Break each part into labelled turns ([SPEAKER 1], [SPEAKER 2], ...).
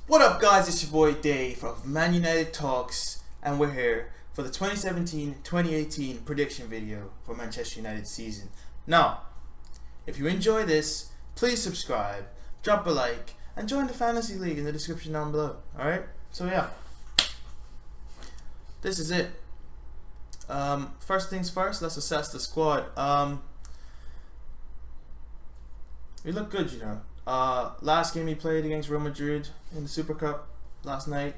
[SPEAKER 1] What up, guys? It's your boy Dave of Man United Talks, and we're here for the 2017-2018 prediction video for Manchester United season. Now, if you enjoy this, please subscribe, drop a like, and join the fantasy league in the description down below. Alright? So yeah, this is it. First things first, let's assess the squad. We look good, you know. Last game we played against Real Madrid in the Super Cup last night,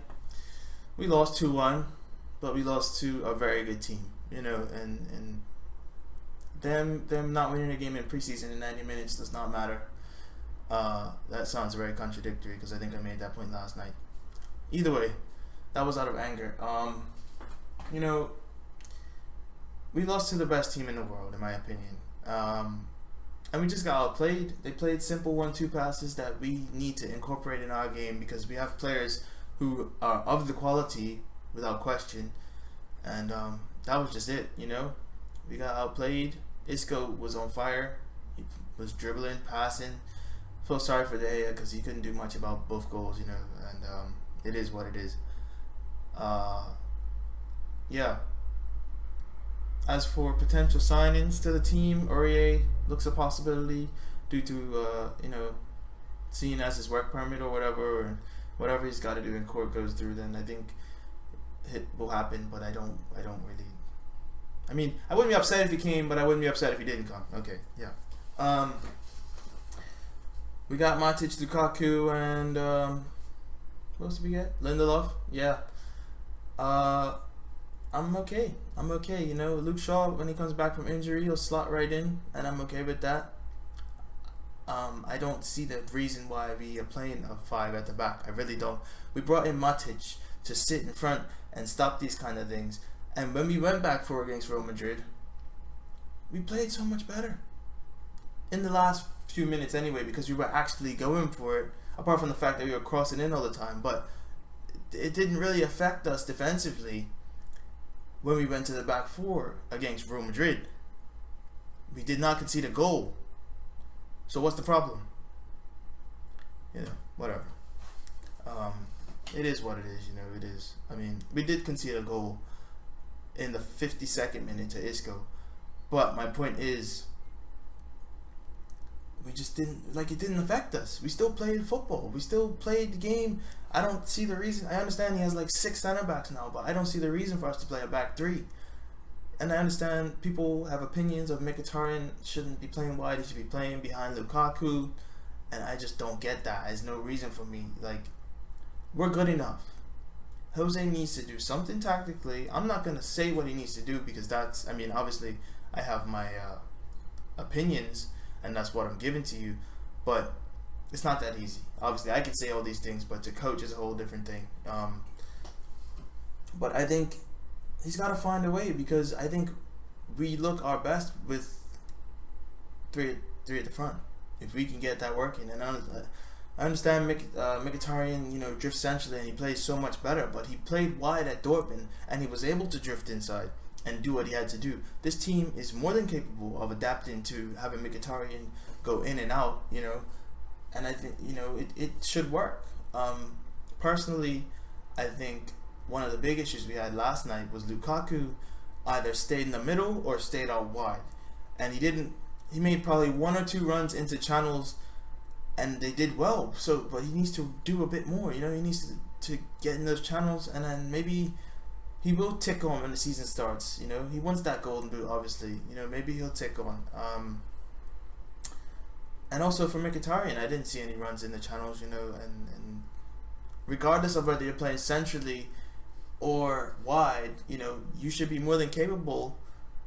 [SPEAKER 1] we lost 2-1, but we lost to a very good team, you know, and them not winning a game in preseason in 90 minutes does not matter. That sounds very contradictory because I think I made that point last night. Either way, that was out of anger. You know, we lost to the best team in the world, in my opinion. And we just got outplayed. They played simple 1-2 passes that we need to incorporate in our game because we have players who are of the quality without question. And that was just it, you know. We got outplayed. Isco was on fire. He was dribbling, passing. Feel sorry for De Gea because he couldn't do much about both goals, you know. And it is what it is. Yeah. As for potential signings to the team, Aurier looks a possibility due to you know, seeing as his work permit or whatever, and whatever he's got to do in court goes through. Then I think it will happen, but I don't really. I mean, I wouldn't be upset if he came, but I wouldn't be upset if he didn't come. Okay, yeah. We got Matic, Lukaku, and what else did we get? Lindelof. Yeah. I'm okay. You know, Luke Shaw, when he comes back from injury, he'll slot right in, and I'm okay with that. I don't see the reason why we are playing a 5 at the back. I really don't. We brought in Matic to sit in front and stop these kind of things. And when we went back 4 against Real Madrid, we played so much better. In the last few minutes anyway, because we were actually going for it, apart from the fact that we were crossing in all the time. But it didn't really affect us defensively. When we went to the back 4 against Real Madrid, we did not concede a goal. So what's the problem? You know, whatever. It is what it is, you know, it is. I mean, we did concede a goal in the 52nd minute to Isco. But my point is, we just didn't, like, it didn't affect us. We still played football. We still played the game. I don't see the reason. I understand he has like 6 center backs now, but I don't see the reason for us to play a back 3. And I understand people have opinions of Mkhitaryan shouldn't be playing wide. He should be playing behind Lukaku. And I just don't get that. There's no reason for me. Like, we're good enough. Jose needs to do something tactically. I'm not going to say what he needs to do because that's, I mean, obviously I have my opinions. And that's what I'm giving to you, but it's not that easy. Obviously, I can say all these things, but to coach is a whole different thing. But I think he's got to find a way because I think we look our best with three at the front. If we can get that working, and I understand Mkhitaryan, you know, drifts centrally and he plays so much better, but he played wide at Dortmund and he was able to drift inside and do what he had to do. This team is more than capable of adapting to having Mkhitaryan go in and out, you know, and I think, you know, it should work. Personally, I think one of the big issues we had last night was Lukaku either stayed in the middle or stayed out wide, and he made probably 1 or 2 runs into channels and they did well, so, but he needs to do a bit more, you know, he needs to get in those channels, and then maybe he will tick on when the season starts. You know, he wants that golden boot, obviously. You know, maybe he'll tick on. And also for Mkhitaryan, I didn't see any runs in the channels. You know, and regardless of whether you're playing centrally or wide, you know, you should be more than capable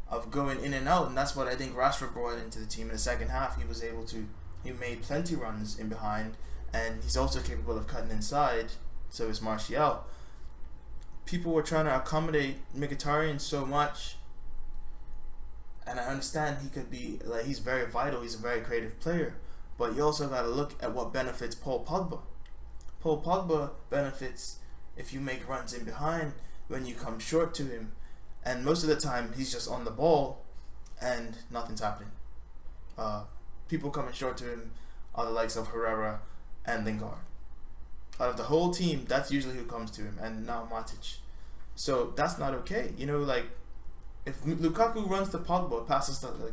[SPEAKER 1] of going in and out. And that's what I think Rashford brought into the team in the second half. He was able to. He made plenty runs in behind, and he's also capable of cutting inside. So is Martial. People were trying to accommodate Mkhitaryan so much, and I understand he could be, like, he's very vital, he's a very creative player, but you also got to look at what benefits Paul Pogba. Paul Pogba benefits if you make runs in behind when you come short to him, and most of the time he's just on the ball and nothing's happening. People coming short to him are the likes of Herrera and Lingard. Out of the whole team, that's usually who comes to him, and now Matic. So that's not okay. You know, like if Lukaku runs to Pogba,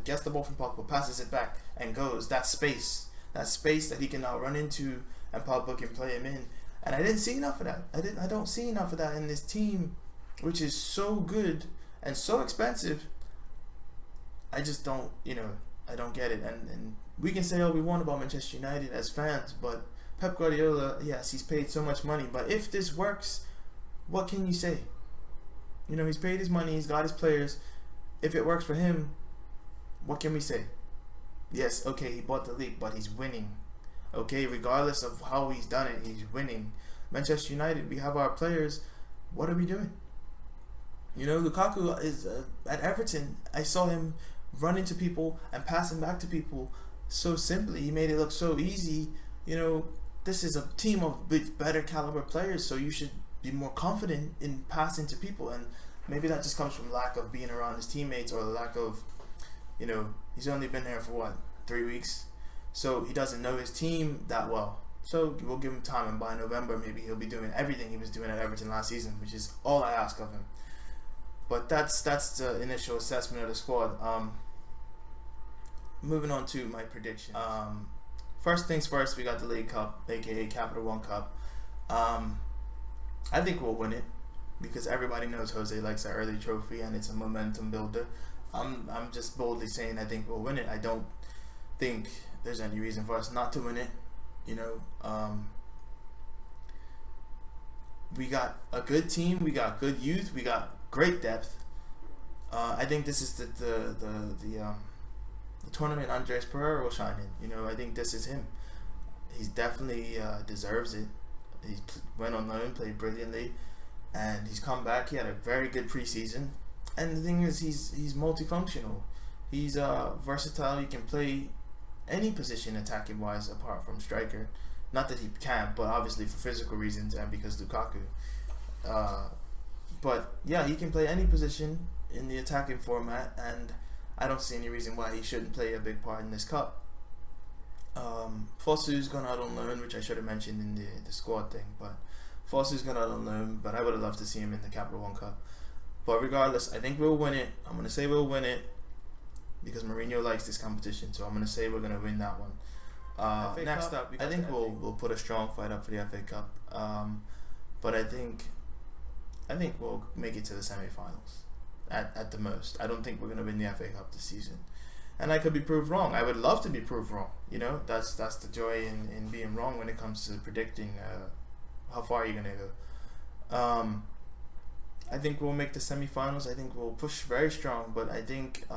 [SPEAKER 1] gets the ball from Pogba, passes it back, and goes, that space that he can now run into, and Pogba can play him in. And I didn't see enough of that. I don't see enough of that in this team, which is so good and so expensive. I just don't, I don't get it. And we can say all we want about Manchester United as fans, but Pep Guardiola, yes, he's paid so much money. But if this works, what can you say? He's paid his money, he's got his players. If it works for him, what can we say? Yes, okay, he bought the league, but he's winning. Okay, regardless of how he's done it, he's winning. Manchester United, we have our players. What are we doing? Lukaku is at Everton. I saw him run into people and passing back to people so simply. He made it look so easy. This is a team of better caliber players, so you should be more confident in passing to people. And maybe that just comes from lack of being around his teammates, or the lack of, he's only been there for 3 weeks, so he doesn't know his team that well. So we'll give him time, and by November maybe he'll be doing everything he was doing at Everton last season, which is all I ask of him. But that's the initial assessment of the squad. Moving on to my prediction. First things first, we got the League Cup, aka Capital One Cup. I think we'll win it because everybody knows Jose likes that early trophy and it's a momentum builder. I'm just boldly saying I think we'll win it. I don't think there's any reason for us not to win it. We got a good team, we got good youth, we got great depth. I think this is the tournament Andres Pereira will shine in. I think this is him. He's definitely deserves it. He went on loan, played brilliantly, and he's come back. He had a very good preseason, and the thing is, he's multifunctional. He's versatile. He can play any position attacking wise apart from striker. Not that he can't, but obviously for physical reasons and because Lukaku. But yeah, he can play any position in the attacking format, and I don't see any reason why he shouldn't play a big part in this cup. Fosu's gone out on loan, which I should have mentioned in the squad thing, but Fosu's gone out on loan, but I would have loved to see him in the Capital One Cup. But regardless, I think we'll win it. I'm going to say we'll win it because Mourinho likes this competition, so I'm going to say we're going to win that one. Next up, I think we'll put a strong fight up for the FA Cup, but I think we'll make it to the semi-finals at the most. I don't think we're going to win the FA Cup this season, and I could be proved wrong. I would love to be proved wrong. That's the joy in being wrong when it comes to predicting how far you're going to go. I think we'll make the semi-finals. I think we'll push very strong, but I think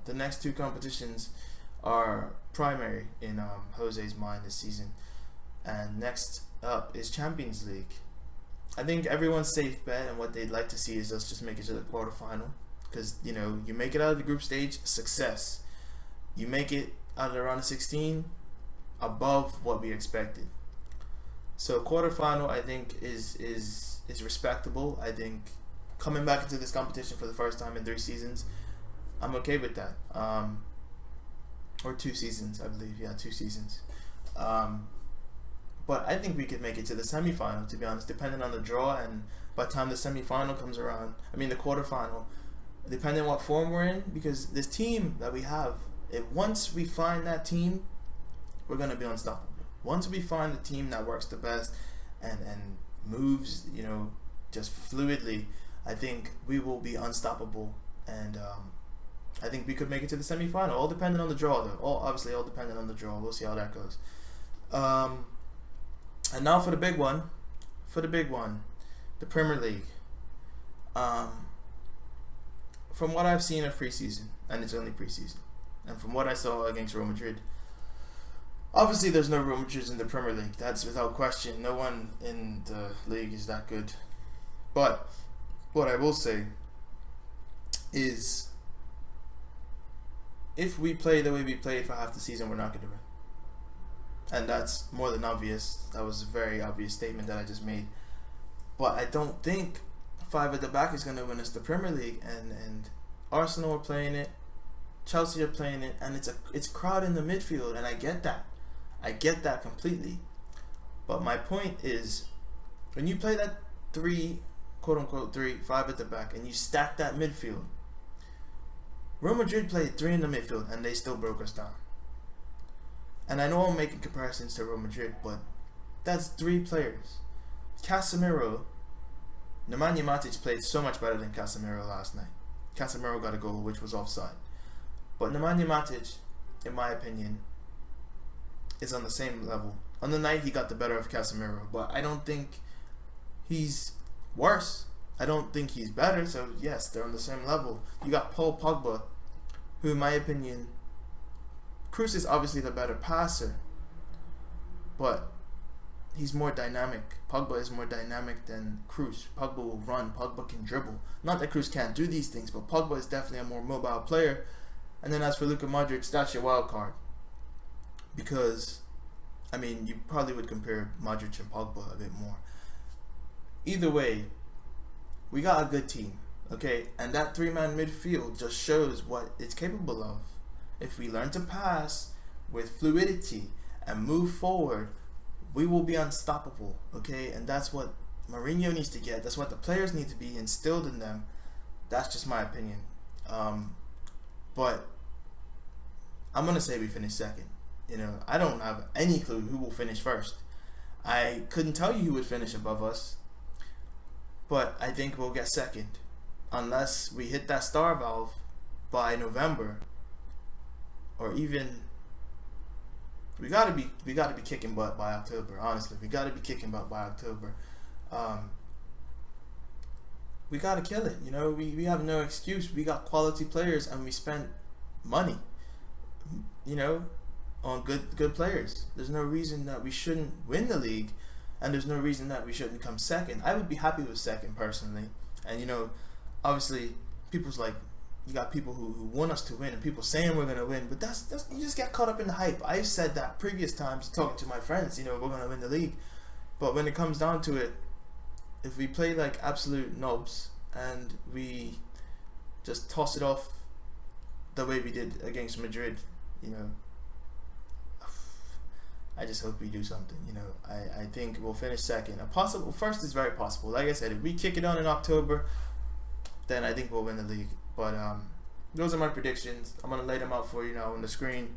[SPEAKER 1] the next two competitions are primary in Jose's mind this season. And next up is Champions League. I think everyone's safe bet, and what they'd like to see is us just make it to the quarterfinal. Because, you make it out of the group stage, success. You make it out of the round of 16, above what we expected. So quarterfinal, I think, is respectable. I think coming back into this competition for the first time in 3 seasons, I'm okay with that. Or 2 seasons, I believe. Yeah, 2 seasons. But I think we could make it to the semi-final, to be honest, depending on the draw. And by the time the semi-final comes around, the quarterfinal, depending on what form we're in, because this team that we have, once we find that team, we're going to be unstoppable. Once we find the team that works the best and moves, just fluidly, I think we will be unstoppable. And I think we could make it to the semi-final, all depending on the draw, though. Obviously, all depending on the draw. We'll see how that goes. And now for the big one. The Premier League. From what I've seen of preseason, and it's only preseason, and from what I saw against Real Madrid, obviously there's no Real Madrid in the Premier League. That's without question. No one in the league is that good. But what I will say is, if we play the way we played for half the season, we're not going to win. And that's more than obvious. That was a very obvious statement that I just made. But I don't think 5 at the back is going to win us the Premier League. And Arsenal are playing it, Chelsea are playing it, and it's crowd in the midfield, and I get that. I get that completely. But my point is, when you play that three, quote unquote 3-5 at the back, and you stack that midfield, Real Madrid played 3 in the midfield and they still broke us down. And I know I'm making comparisons to Real Madrid, but that's 3 players. Casemiro, Nemanja Matic played so much better than Casemiro last night. Casemiro got a goal which was offside. But Nemanja Matic, in my opinion, is on the same level. On the night he got the better of Casemiro, but I don't think he's worse. I don't think he's better, so yes, they're on the same level. You got Paul Pogba, who in my opinion, Kroos is obviously the better passer, but he's more dynamic. Pogba is more dynamic than Kroos. Pogba will run, Pogba can dribble. Not that Kroos can't do these things, but Pogba is definitely a more mobile player. And then as for Luka Modric, that's your wild card. Because, I mean, you probably would compare Modric and Pogba a bit more. Either way, we got a good team, okay? And that 3-man midfield just shows what it's capable of. If we learn to pass with fluidity and move forward, we will be unstoppable, okay? And that's what Mourinho needs to get. That's what the players need to be instilled in them. That's just my opinion. But I'm going to say we finish second. You know, I don't have any clue who will finish first. I couldn't tell you who would finish above us, but I think we'll get second unless we hit that star valve by November, or even we gotta be kicking butt by October. Honestly, we gotta be kicking butt by October. We gotta kill it. You know, we have no excuse. We got quality players and we spent money, you know, on good players. There's no reason that we shouldn't win the league, and there's no reason that we shouldn't come second. I would be happy with second personally. And you know, obviously, people's like, you got people who want us to win and people saying we're gonna win, but that's you just get caught up in the hype. I've said that previous times talking to my friends. You know, we're gonna win the league, but when it comes down to it, if we play like absolute knobs and we just toss it off the way we did against Madrid, you know, I just hope we do something. You know, I think we'll finish second. A possible first is very possible. Like I said, if we kick it on in October, then I think we'll win the league. But those are my predictions. I'm gonna lay them out for you now on the screen.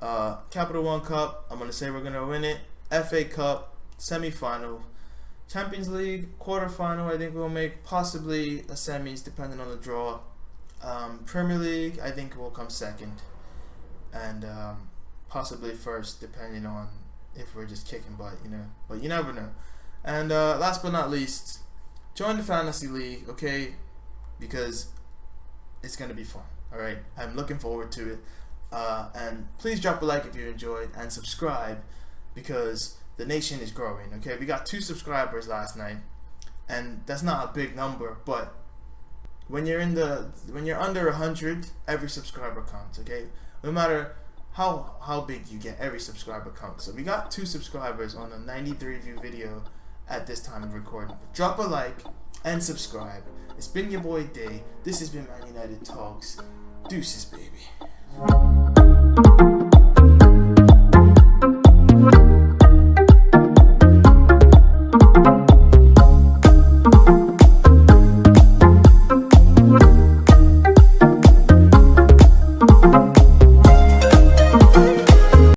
[SPEAKER 1] Capital One Cup, I'm gonna say we're gonna win it. FA Cup, semi-final. Champions League, quarter-final, I think we'll make possibly a semis depending on the draw. Premier League, I think we'll come second. And possibly first depending on if we're just kicking butt, you know. But you never know. And last but not least, join the Fantasy League, okay? Because it's going to be fun, alright? I'm looking forward to it. And please drop a like if you enjoyed and subscribe because the nation is growing, okay? We got 2 subscribers last night, and that's not a big number, but when you're under 100, every subscriber counts, okay? No matter how big you get, every subscriber counts. So we got 2 subscribers on a 93 view video at this time of recording. Drop a like and subscribe. It's been your boy Day. This has been Man United Talks. Deuces, baby.